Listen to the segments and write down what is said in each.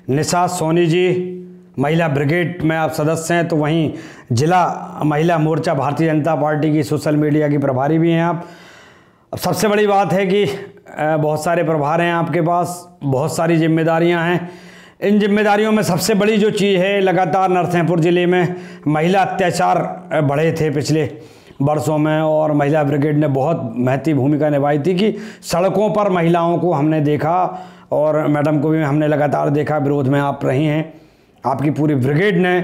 निशा सोनी जी महिला ब्रिगेड में आप सदस्य हैं, तो वहीं जिला महिला मोर्चा भारतीय जनता पार्टी की सोशल मीडिया की प्रभारी भी हैं आप। अब सबसे बड़ी बात है कि बहुत सारे प्रभार हैं आपके पास, बहुत सारी जिम्मेदारियां हैं। इन जिम्मेदारियों में सबसे बड़ी जो चीज़ है, लगातार नरसिंहपुर ज़िले में महिला अत्याचार बढ़े थे पिछले वर्षों में, और महिला ब्रिगेड ने बहुत महत्वपूर्ण भूमिका निभाई थी कि सड़कों पर महिलाओं को हमने देखा, और मैडम को भी हमने लगातार देखा, विरोध में आप रही हैं। आपकी पूरी ब्रिगेड ने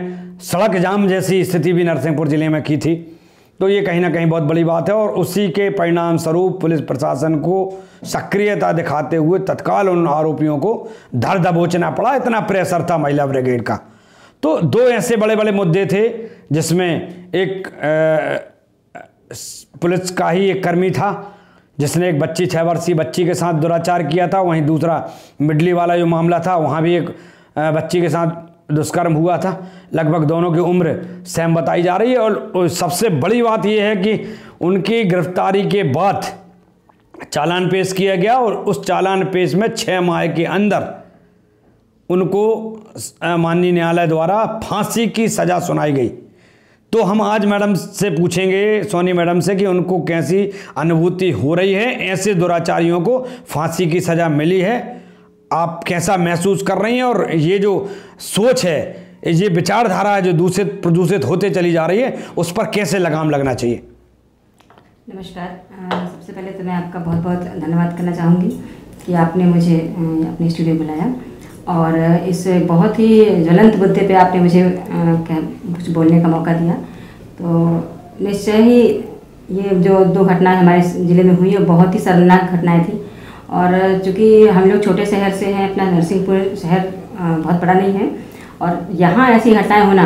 सड़क जाम जैसी स्थिति भी नरसिंहपुर ज़िले में की थी, तो ये कहीं ना कहीं बहुत बड़ी बात है। और उसी के परिणाम स्वरूप पुलिस प्रशासन को सक्रियता दिखाते हुए तत्काल उन आरोपियों को धर दबोचना पड़ा, इतना प्रेशर था महिला ब्रिगेड का। तो दो ऐसे बड़े बड़े मुद्दे थे जिसमें एक पुलिस का ही एक कर्मी था जिसने एक बच्ची 6 वर्षीय बच्ची के साथ दुराचार किया था, वहीं दूसरा मिडली वाला जो मामला था वहाँ भी एक बच्ची के साथ दुष्कर्म हुआ था। लगभग दोनों की उम्र सेम बताई जा रही है। और सबसे बड़ी बात यह है कि उनकी गिरफ्तारी के बाद चालान पेश किया गया, और उस चालान पेश में 6 माह के अंदर उनको माननीय न्यायालय द्वारा फांसी की सज़ा सुनाई गई। तो हम आज मैडम से पूछेंगे, सोनी मैडम से, कि उनको कैसी अनुभूति हो रही है, ऐसे दुराचारियों को फांसी की सज़ा मिली है, आप कैसा महसूस कर रही हैं, और ये जो सोच है, ये विचारधारा है जो दूषित प्रदूषित होते चली जा रही है, उस पर कैसे लगाम लगना चाहिए? नमस्कार। सबसे पहले तो मैं आपका बहुत बहुत धन्यवाद करना चाहूँगी कि आपने मुझे अपने स्टूडियो में बुलाया, और इस बहुत ही ज्वलंत मुद्दे पे आपने मुझे कुछ बोलने का मौका दिया। तो निश्चय ही ये जो 2 घटनाएं हमारे ज़िले में हुई, बहुत ही शर्मनाक घटनाएं थी। और चूँकि हम लोग छोटे शहर से हैं, अपना नरसिंहपुर शहर बहुत बड़ा नहीं है, और यहाँ ऐसी घटनाएं होना,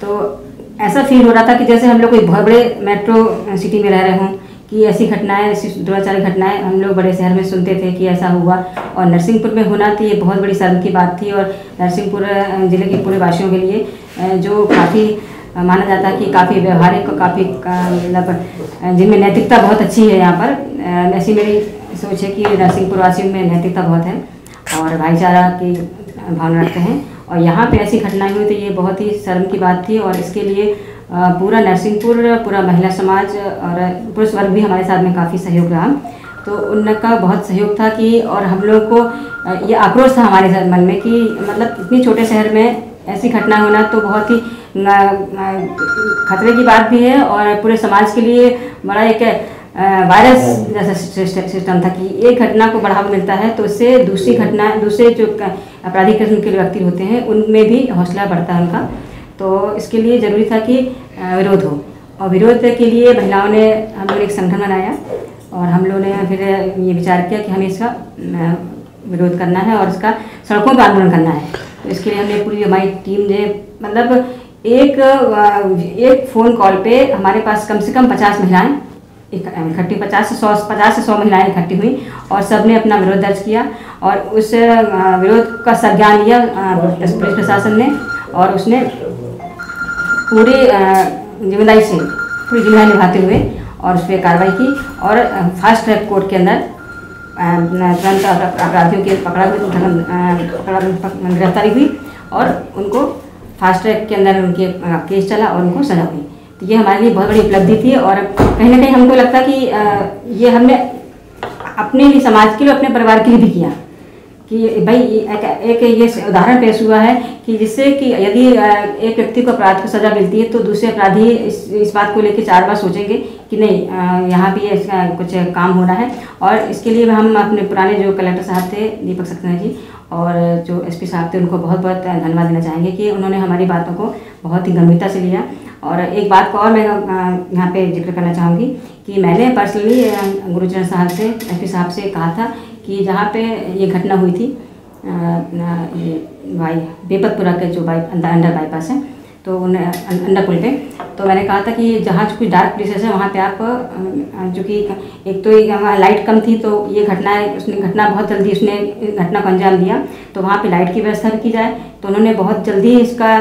तो ऐसा फील हो रहा था कि जैसे हम लोग कोई बहुत बड़े मेट्रो सिटी में रह रहे हों, कि ऐसी घटनाएं, ऐसी दुराचारी घटनाएं हम लोग बड़े शहर में सुनते थे कि ऐसा हुआ, और नरसिंहपुर में होना थी, ये बहुत बड़ी शर्म की बात थी। और नरसिंहपुर ज़िले के पूरे वासियों के लिए जो काफ़ी माना जाता है कि काफ़ी व्यवहारिक और काफ़ी मतलब जिनमें नैतिकता बहुत अच्छी है, यहाँ पर ऐसी मेरी सोच है कि नरसिंहपुर वासियों में नैतिकता बहुत है और भाईचारा की भावना रखते हैं। और यहाँ पे ऐसी घटनाएं हुई तो ये बहुत ही शर्म की बात थी, और इसके लिए पूरा नरसिंहपुर, पूरा महिला समाज और पुरुष वर्ग भी हमारे साथ में काफ़ी सहयोग रहा। तो उनका बहुत सहयोग था कि, और हम लोग को ये आक्रोश था हमारे मन में कि मतलब इतनी छोटे शहर में ऐसी घटना होना तो बहुत ही खतरे की बात भी है, और पूरे समाज के लिए बड़ा एक वायरस जैसा सिस्टम था कि एक घटना को बढ़ावा मिलता है तो उससे दूसरी घटना, दूसरे जो आपराधिक किस्म के व्यक्ति होते हैं उनमें भी हौसला बढ़ता है उनका। तो इसके लिए ज़रूरी था कि विरोध हो, और विरोध के लिए महिलाओं ने, हम लोग एक संगठन बनाया, और हम लोगों ने फिर ये विचार किया कि हमें इसका विरोध करना है और इसका सड़कों पर आंदोलन करना है। तो इसके लिए हमने पूरी हमारी टीम ने, मतलब एक फ़ोन कॉल पे हमारे पास कम से कम 50 महिलाएं इकट्ठी, 50 से 100 महिलाएं इकट्ठी हुई, और सब ने अपना विरोध दर्ज किया, और उस विरोध का संज्ञान लिया पुलिस प्रशासन ने, और उसने पूरी जिम्मेदारी निभाते हुए और उस पर कार्रवाई की, और फास्ट ट्रैक कोर्ट के अंदर तुरंत अपराधियों के गिरफ्तारी हुई, और उनको फास्ट ट्रैक के अंदर उनके केस चला और उनको सजा हुई। तो ये हमारे लिए बहुत बड़ी उपलब्धि थी, और कहीं ना कहीं हमको लगता कि ये हमने अपने लिए, समाज के लिए, अपने परिवार के लिए भी किया कि भाई एक ये उदाहरण पेश हुआ है कि जिससे कि यदि एक व्यक्ति को अपराध की सज़ा मिलती है तो दूसरे अपराधी इस बात को लेकर 4 बार सोचेंगे कि नहीं, यहाँ भी इसका कुछ काम होना है। और इसके लिए हम अपने पुराने जो कलेक्टर साहब थे, दीपक सक्सेना जी, और जो एसपी साहब थे, उनको बहुत बहुत धन्यवाद देना चाहेंगे कि उन्होंने हमारी बातों को बहुत ही गंभीरता से लिया। और एक बात को और मैं यहाँ पे जिक्र करना चाहूँगी कि मैंने पर्सनली गुरुचरण साहब से, एसपी साहब से कहा था कि जहाँ पे ये घटना हुई थी, बेपतपुरा के जो अंडर बाईपास है, तो उन्हें अंडर पुल पे, तो मैंने कहा था कि जहाँ कुछ डार्क प्लेसेस है वहाँ पे आप, जो कि एक तो वहाँ लाइट कम थी, तो ये घटना बहुत जल्दी उसने घटना को अंजाम दिया, तो वहाँ पे लाइट की व्यवस्था भी की जाए। तो उन्होंने बहुत जल्दी इसका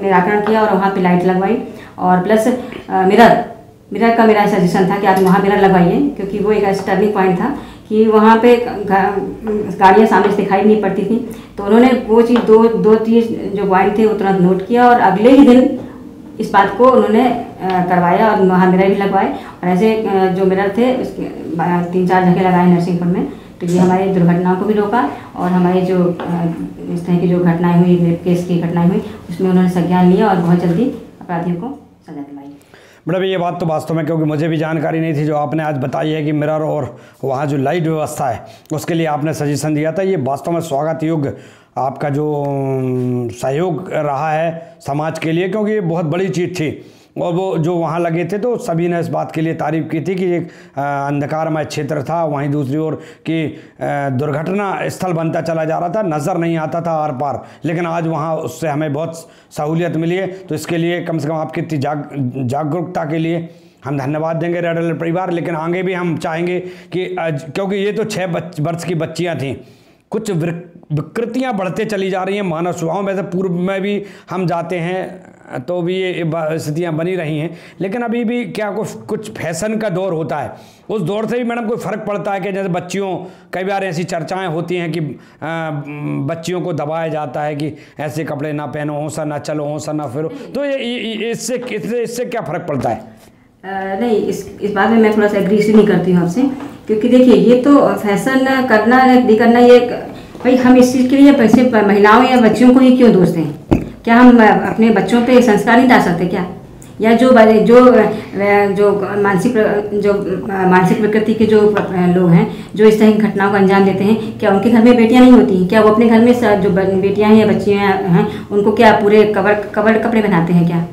निराकरण किया और वहाँ पे लाइट लगवाई, और प्लस मिरर मेरा सजेशन था कि आप वहाँ मिरर लगवाइए, क्योंकि वो एक ऐसा टर्निंग पॉइंट था कि वहाँ पे गाड़ियाँ सामने से दिखाई नहीं पड़ती थी। तो उन्होंने वो चीज़ दो चीज़ जो पॉइंट थे वो तुरंत नोट किया और अगले ही दिन इस बात को उन्होंने करवाया और वहाँ मिरर भी लगवाए। और ऐसे जो मिरर थे उसके 3-4 जगह लगाए नरसिंहपुर में। तो ये हमारी दुर्घटनाओं को भी रोका और हमारी जो इस तरह की जो घटनाएं हुई, रेप केस की घटनाएं हुई, उसमें उन्होंने संज्ञान लिया और बहुत जल्दी अपराधियों को सजा दिलाई। मैडम ये बात तो वास्तव में, क्योंकि मुझे भी जानकारी नहीं थी, जो आपने आज बताई है कि मिरर और वहाँ जो लाइट व्यवस्था है उसके लिए आपने सजेशन दिया था, ये वास्तव में स्वागत योग्य आपका जो सहयोग रहा है समाज के लिए, क्योंकि ये बहुत बड़ी चीज़ थी। और वो जो वहाँ लगे थे तो सभी ने इस बात के लिए तारीफ़ की थी कि एक अंधकारमय क्षेत्र था, वहीं दूसरी ओर कि दुर्घटना स्थल बनता चला जा रहा था, नज़र नहीं आता था आर पार, लेकिन आज वहाँ उससे हमें बहुत सहूलियत मिली है। तो इसके लिए कम से कम आपकी इतनी जागरूकता के लिए हम धन्यवाद देंगे रेड अलर्ट परिवार। लेकिन आगे भी हम चाहेंगे कि क्योंकि ये तो 6 वर्ष की बच्चियाँ थीं, कुछ विकृतियाँ बढ़ते चली जा रही हैं मानव स्वभाव में से। पूर्व में भी हम जाते हैं तो भी ये स्थितियाँ बनी रही हैं, लेकिन अभी भी क्या कुछ फैशन का दौर होता है, उस दौर से भी मैडम कोई फ़र्क पड़ता है कि जैसे बच्चियों, कई बार ऐसी चर्चाएं होती हैं कि बच्चियों को दबाया जाता है कि ऐसे कपड़े ना पहनो, होंसा ना चलो, होंसा ना फिरो, तो इससे क्या फ़र्क पड़ता है? नहीं, इस बात में मैं थोड़ा सा एग्री नहीं करती हूँ आपसे, क्योंकि देखिए ये तो फैशन करना नहीं करना, ये भाई हम इस चीज़ के लिए पैसे महिलाओं या बच्चियों को ही क्यों दोष दें? क्या हम अपने बच्चों पे संस्कार नहीं डाल सकते क्या? या जो मानसिक प्रकृति के जो लोग हैं, जो इस तरह की घटनाओं को अंजाम देते हैं, क्या उनके घर में बेटियां नहीं होती? क्या वो अपने घर में जो बेटियां हैं या बच्चियां हैं उनको क्या पूरे कवर कपड़े बनाते हैं क्या?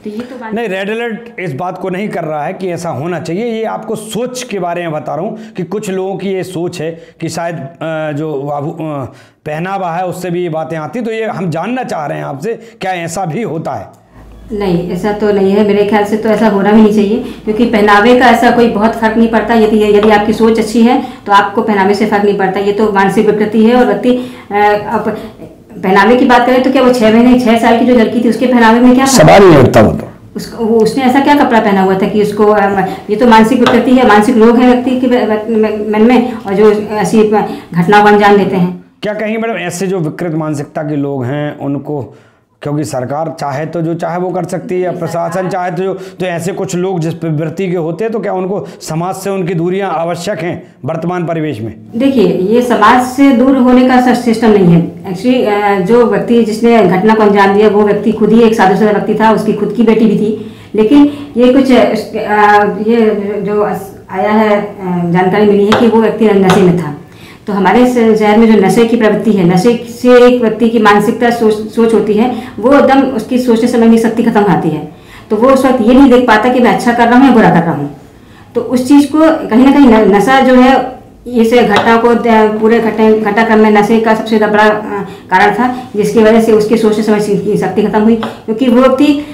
तो ये तो नहीं, रेड अलर्ट इस बात को नहीं कर रहा है कि ऐसा होना चाहिए। ये आपको सोच के बारे में बता रहा हूँ कि कुछ लोगों की ये सोच है कि शायद जो पहनावा है उससे भी ये बातें आती, तो ये हम जानना चाह रहे हैं आपसे, क्या ऐसा भी होता है? नहीं, ऐसा तो नहीं है, मेरे ख्याल से तो ऐसा होना भी नहीं चाहिए, क्योंकि पहनावे का ऐसा कोई बहुत फर्क नहीं पड़ता। यदि आपकी सोच अच्छी है तो आपको पहनावे से फर्क नहीं पड़ता। ये तो मानसिक विकृति है। और व्यक्ति अब पहनावे की बात करें तो क्या वो 6 साल की जो लड़की थी उसके पहनावे में क्या सवाल नहीं उठता? वो उसने ऐसा क्या कपड़ा पहना हुआ था कि उसको ये तो मानसिक विकृति है, मानसिक रोग है व्यक्ति के मन में, और जो ऐसी घटनाओं को अंजाम देते हैं। क्या कहीं मैडम ऐसे जो विकृत मानसिकता के लोग हैं उनको, क्योंकि सरकार चाहे तो जो चाहे वो कर सकती है, या प्रशासन चाहे तो ऐसे कुछ लोग जिस प्रवृत्ति के होते हैं, तो क्या उनको समाज से उनकी दूरियां आवश्यक हैं वर्तमान परिवेश में? देखिए, ये समाज से दूर होने का सिस्टम नहीं है। एक्चुअली जो व्यक्ति जिसने घटना को अंजाम दिया वो व्यक्ति खुद ही एक साधारण व्यक्ति था, उसकी खुद की बेटी भी थी। लेकिन ये कुछ ये जो आया है, जानकारी मिली है कि वो व्यक्ति नशे में था। तो हमारे शहर में जो नशे की प्रवृत्ति है, नशे से एक व्यक्ति की मानसिकता सोच होती है, वो एकदम उसकी सोचने समझने की शक्ति खत्म होती है। तो वो उस वक्त ये नहीं देख पाता कि मैं अच्छा कर रहा हूँ या बुरा कर रहा हूँ। तो उस चीज़ को कहीं ना कहीं नशा जो है, इस घटना को पूरे घटनाक्रम में नशे का सबसे बड़ा कारण था, जिसकी वजह से उसकी सोचने समझने की शक्ति खत्म हुई। क्योंकि वो व्यक्ति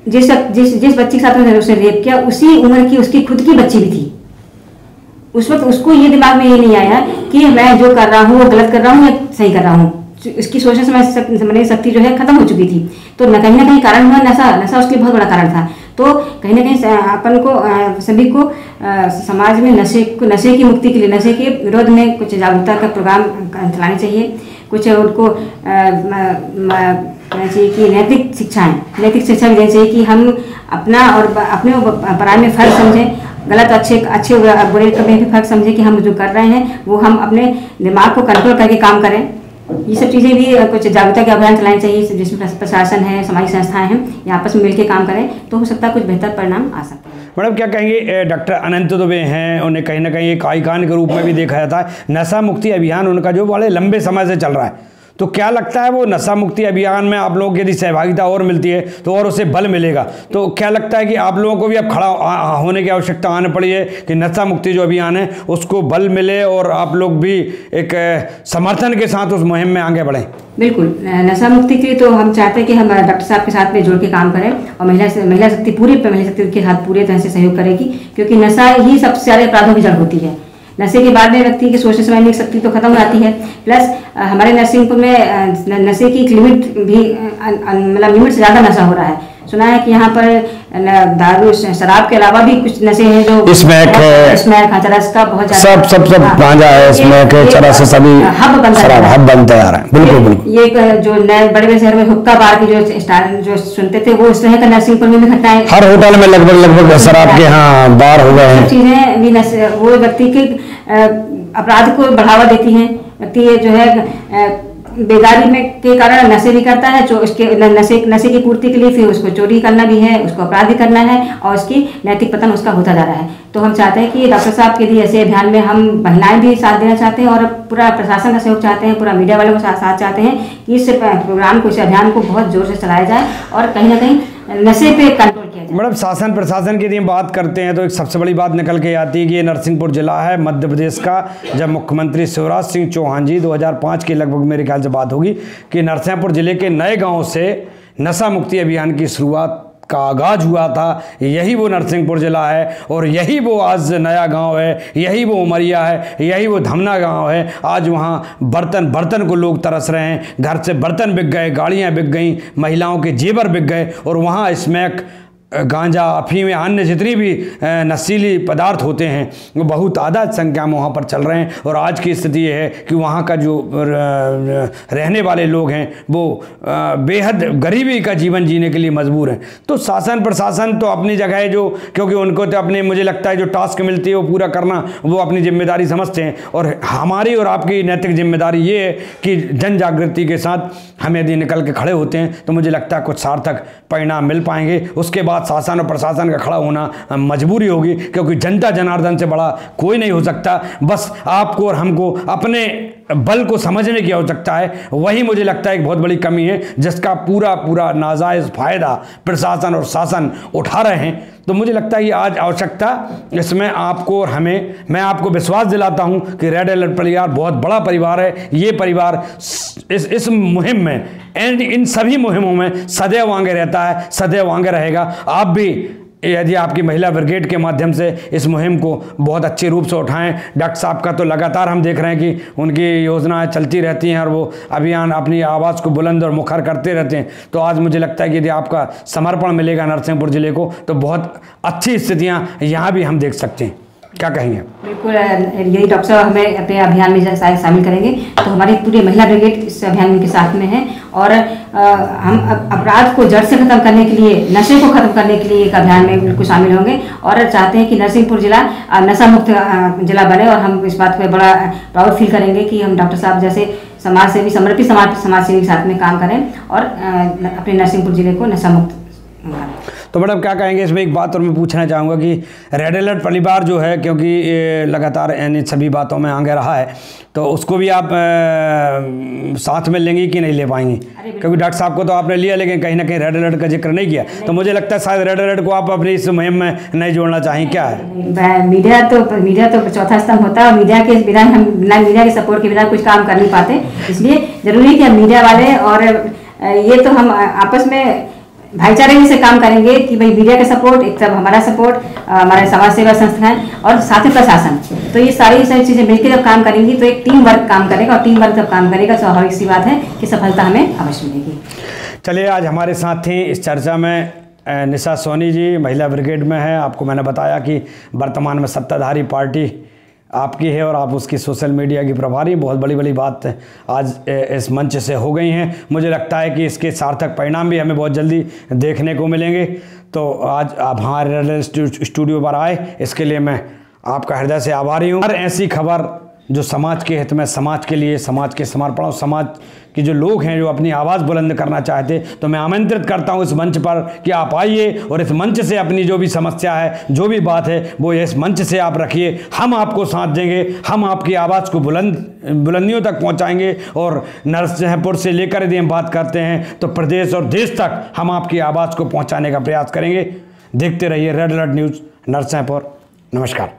जिस बच्ची के साथ उसने रेप किया, उसी उम्र की उसकी खुद की बच्ची भी थी। उस वक्त उसको ये दिमाग में ये नहीं आया कि मैं जो कर रहा हूँ वो गलत कर रहा हूँ या सही कर रहा हूँ। उसकी सोचने समझने की शक्ति जो है खत्म हो चुकी थी। तो कहीं ना कहीं कारण हुआ नशा उसके बहुत बड़ा कारण था। तो कहीं ना कहीं अपन को सभी को समाज में नशे की मुक्ति के लिए, नशे के विरोध में कुछ जागरूकता का प्रोग्राम चलाने चाहिए। कुछ उनको कहना चाहिए कि नैतिक शिक्षा भी देनी चाहिए कि हम अपना और अपने पराये में फर्क समझें, गलत अच्छे बुरे में भी फर्क समझें कि हम जो कर रहे हैं वो हम अपने दिमाग को कंट्रोल करके काम करें। ये सब चीज़ें भी कुछ जागरूकता के अभियान चलाने चाहिए, जिसमें प्रशासन है, सामाजिक संस्थाएं हैं, ये आपस में मिलकर काम करें तो हो सकता है कुछ बेहतर परिणाम आ सकते हैं। मैडम क्या कहेंगे, डॉक्टर अनंत दुबे हैं, उन्हें कहीं ना कहीं एक आइकॉन के रूप में भी देखा जाता है। नशा मुक्ति अभियान उनका जो बड़े लंबे समय से चल रहा है, तो क्या लगता है वो नशा मुक्ति अभियान में आप लोगों की यदि सहभागिता और मिलती है तो और उसे बल मिलेगा, तो क्या लगता है कि आप लोगों को भी अब खड़ा होने की आवश्यकता आने पड़ी है कि नशा मुक्ति जो अभियान है उसको बल मिले और आप लोग भी एक समर्थन के साथ उस मुहिम में आगे बढ़ें? बिल्कुल, नशा मुक्ति के लिए तो हम चाहते हैं कि हम डॉक्टर साहब के साथ में जुड़ के काम करें और महिला शक्ति के साथ पूरी तरह से सहयोग करेगी, क्योंकि नशा ही सबसे सारे अपराधों की जड़ होती है। नशे के बाद में व्यक्ति की सोचने समझने की शक्ति तो खत्म हो जाती है। प्लस हमारे नरसिंहपुर में नशे की लिमिट भी, मतलब लिमिट से ज़्यादा नशा हो रहा है। सुना है कि यहाँ पर दारू शराब के अलावा भी कुछ नशे हैं जो स्मैक है, स्मैक चरस का बहुत सब गांजा है, स्मैक है, चरस है, सभी हब बनते आ रहा है। बिल्कुल बिल्कुल। ये जो नए बड़े बड़े शहर में हुक्का बार की जो सुनते थे वो इस तरह का नरसिंहपुर में भी घटना है। हर होटल में लगभग शराब के हाँ बार हो गए हैं। चीजें भी वो व्यक्ति के अपराध को बढ़ावा देती हैं। व्यक्ति जो है बेदारी में के कारण नशे भी करता है, जो उसके नशे की पूर्ति के लिए फिर उसको चोरी करना भी है, उसको अपराध भी करना है और उसकी नैतिक पतन उसका होता जा रहा है। तो हम चाहते हैं कि डॉक्टर साहब के लिए ऐसे अभियान में हम महिलाएं भी साथ देना चाहते हैं और पूरा प्रशासन का सहयोग चाहते हैं, पूरा मीडिया वालों का साथ चाहते हैं कि इस प्रोग्राम को, इस अभियान को बहुत जोर से चलाया जाए और कहीं ना कहीं नशे पे कंट्रोल किया जाए। मैडम शासन प्रशासन की यदि बात करते हैं तो एक सबसे बड़ी बात निकल के आती है कि ये नरसिंहपुर जिला है मध्य प्रदेश का। जब मुख्यमंत्री शिवराज सिंह चौहान जी 2005 के लगभग मेरे ख्याल से बात होगी कि नरसिंहपुर जिले के नए गाँव से नशा मुक्ति अभियान की शुरुआत का आगाज हुआ था, यही वो नरसिंहपुर जिला है और यही वो आज नया गांव है, यही वो उमरिया है, यही वो धमना गांव है। आज वहाँ बर्तन को लोग तरस रहे हैं, घर से बर्तन बिक गए, गाड़ियाँ बिक गई, महिलाओं के जेवर बिक गए और वहाँ स्मैक, गांजा, अफीम या अन्य जितनी भी नशीली पदार्थ होते हैं वो बहुत आधा संख्या में वहाँ पर चल रहे हैं। और आज की स्थिति ये है कि वहाँ का जो रहने वाले लोग हैं वो बेहद गरीबी का जीवन जीने के लिए मजबूर हैं। तो शासन प्रशासन तो अपनी जगह है, जो क्योंकि उनको तो अपने मुझे लगता है जो टास्क मिलती है वो पूरा करना वो अपनी जिम्मेदारी समझते हैं। और हमारी और आपकी नैतिक जिम्मेदारी ये है कि जन जागृति के साथ हम यदि निकल के खड़े होते हैं तो मुझे लगता है कुछ सार्थक परिणाम मिल पाएंगे। उसके बाद शासन और प्रशासन का खड़ा होना मजबूरी होगी, क्योंकि जनता जनार्दन से बड़ा कोई नहीं हो सकता। बस आपको और हमको अपने बल को समझने की आवश्यकता है। वही मुझे लगता है एक बहुत बड़ी कमी है जिसका पूरा नाजायज़ फायदा प्रशासन और शासन उठा रहे हैं। तो मुझे लगता है कि आज आवश्यकता इसमें आपको और हमें, मैं आपको विश्वास दिलाता हूं कि रेड अलर्ट परिवार बहुत बड़ा परिवार है। ये परिवार इस मुहिम में एंड इन सभी मुहिमों में सदैव आगे रहता है, सदैव आगे रहेगा। आप भी यदि आपकी महिला ब्रिगेड के माध्यम से इस मुहिम को बहुत अच्छे रूप से उठाएं। डॉक्टर साहब का तो लगातार हम देख रहे हैं कि उनकी योजनाएं चलती रहती हैं और वो अभियान अपनी आवाज़ को बुलंद और मुखर करते रहते हैं। तो आज मुझे लगता है कि यदि आपका समर्पण मिलेगा नरसिंहपुर ज़िले को तो बहुत अच्छी स्थितियाँ यहाँ भी हम देख सकते हैं। क्या कहेंगे? बिल्कुल, यही डॉक्टर साहब हमें अपने अभियान में शामिल करेंगे तो हमारी पूरी महिला ब्रिगेड इस अभियान के साथ में है। और हम अपराध को जड़ से खत्म करने के लिए, नशे को खत्म करने के लिए एक अभियान में बिल्कुल शामिल होंगे और चाहते हैं कि नरसिंहपुर जिला नशा मुक्त जिला बने। और हम इस बात पर बड़ा प्राउड फील करेंगे कि हम डॉक्टर साहब जैसे समाज सेवी, समर्पित समाज सेवी के साथ में काम करें और अपने नरसिंहपुर जिले को नशा मुक्त। तो मैडम क्या कहेंगे इसमें? एक बात और मैं पूछना चाहूँगा कि रेड अलर्ट परिवार जो है, क्योंकि ये लगातार इन सभी बातों में आगे रहा है, तो उसको भी आप साथ में लेंगे कि नहीं ले पाएंगे? क्योंकि डॉक्टर साहब को तो आपने लिया लेकिन कहीं ना कहीं रेड अलर्ट का जिक्र नहीं किया। तो मुझे लगता है शायद रेड अलर्ट को आप अपनी इस मुहिम में नहीं जोड़ना चाहें, क्या है? मीडिया तो चौथा स्तंभ होता है और मीडिया के बिना मीडिया के सपोर्ट के बिना कुछ काम कर नहीं पाते। इसलिए जरूरी है कि हम मीडिया वाले और ये तो हम आपस में भाईचारे से काम करेंगे कि भाई मीडिया का सपोर्ट, एक तरफ हमारा सपोर्ट, हमारे समाज सेवा संस्थाएं और साथ ही प्रशासन, तो ये सारी चीज़ें मिलकर जब काम करेंगी तो एक टीम वर्क काम करेगा और टीम वर्क जब काम करेगा स्वाभाविक सी बात है कि सफलता हमें अवश्य मिलेगी। चलिए, आज हमारे साथ थी इस चर्चा में निशा सोनी जी, महिला ब्रिगेड में है। आपको मैंने बताया कि वर्तमान में सत्ताधारी पार्टी आपकी है और आप उसकी सोशल मीडिया की प्रभारी। बहुत बड़ी बात आज इस मंच से हो गई हैं। मुझे लगता है कि इसके सार्थक परिणाम भी हमें बहुत जल्दी देखने को मिलेंगे। तो आज आप हमारे स्टूडियो पर आए, इसके लिए मैं आपका हृदय से आभारी हूँ। हर ऐसी खबर जो समाज के हित में, समाज के लिए, समाज के समर्पण और समाज के जो लोग हैं जो अपनी आवाज़ बुलंद करना चाहते, तो मैं आमंत्रित करता हूं इस मंच पर कि आप आइए और इस मंच से अपनी जो भी समस्या है, जो भी बात है, वो इस मंच से आप रखिए। हम आपको साथ देंगे, हम आपकी आवाज़ को बुलंदियों तक पहुंचाएंगे। और नरसिंहपुर से लेकर यदि हम बात करते हैं तो प्रदेश और देश तक हम आपकी आवाज़ को पहुँचाने का प्रयास करेंगे। देखते रहिए रेड अलर्ट न्यूज़ नरसिंहपुर। नमस्कार।